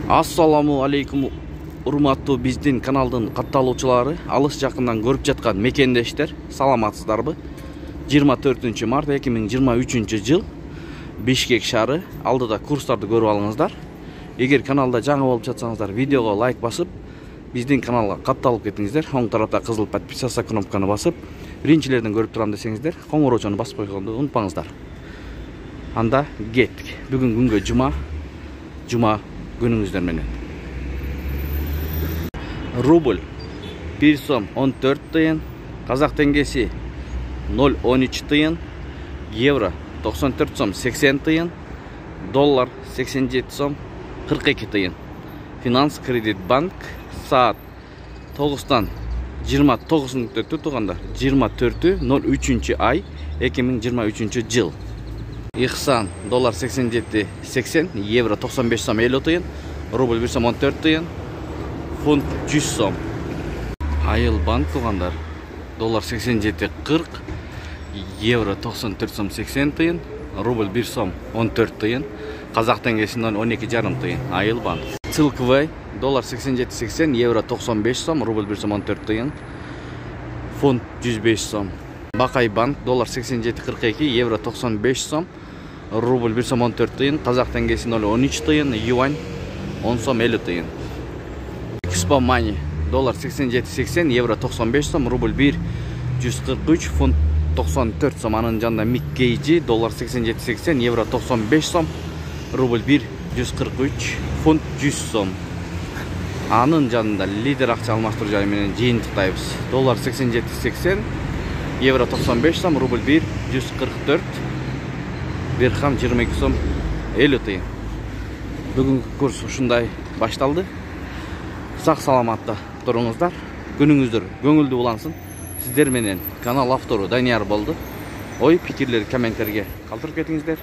Assalamu алейкум, урматтуу биздин каналдын катталуучулары, алыс жакындан көрүп жаткан мекендештер, саламатсыздарбы? 24 март 2023 жыл Бишкек шаары, алдыда курстарды көрүп алыңыздар. Эгер каналда жаңы болуп жатсаңыздар, видеого лайк басып, биздин каналга катталып кетиңиздер. Оң тарапта кызыл подписаться кнопканы басып, биринчилерден көрүп турам десеңиздер, коңгуроочону басып койгонду унутпаңыздар. Анда кеттик. Бүгүн күнгө жума gününüzden menен. Rubl 1 som 14 тыйын, Казак теңгеси 0,13 тыйын, евро 94 som 80 тыйын, доллар 87 som 42 тыйын. Финанс Кредит Банк saat 9'dan 29 мүнөттө турганда 24-03 ай 2023 жыл. Ихсан доллар 87.80, евро 95 som 50 тыйын, рубль 1 som 14 тыйын, фунт 100 som. Айыл банк тугандар доллар 87.40, евро 94 som 80 тыйын, рубль 1 som 14 тыйын, Казак теңгеси 12,5 тыйын. Айыл банк. Цилквей доллар 87.80, евро 95 som, рубль 1 som 14 тыйын, фунт 105 som. Бакай банк доллар 87.42, евро 95 som, рубль 1 som 14 тыйын, Казак теңгеси 0,13 тыйын, юань 10 som 50 тыйын. Expo Money доллар 87.80, евро 95 som, рубль 1 143, фунт 94 som. Анын жанында Миккейджи доллар 87.80, евро 95 som, рубль 1 143, фунт 100 som. Анын жанында лидер акча алмаштыруу жайы менен жыйынтыктайбыз. Доллар 87.80, евро 95 som, рубль 1 144, Берхам 22 som 50 тыйын. Бүгүнкү курс ушундай башталды. Сак саламатта туруңуздар. Күнүңүздөр көңүлдүү улансын. Сиздер менен канал автору Данияр болду. Ой, пикирлер комменттерге калтырып кетиңиздер.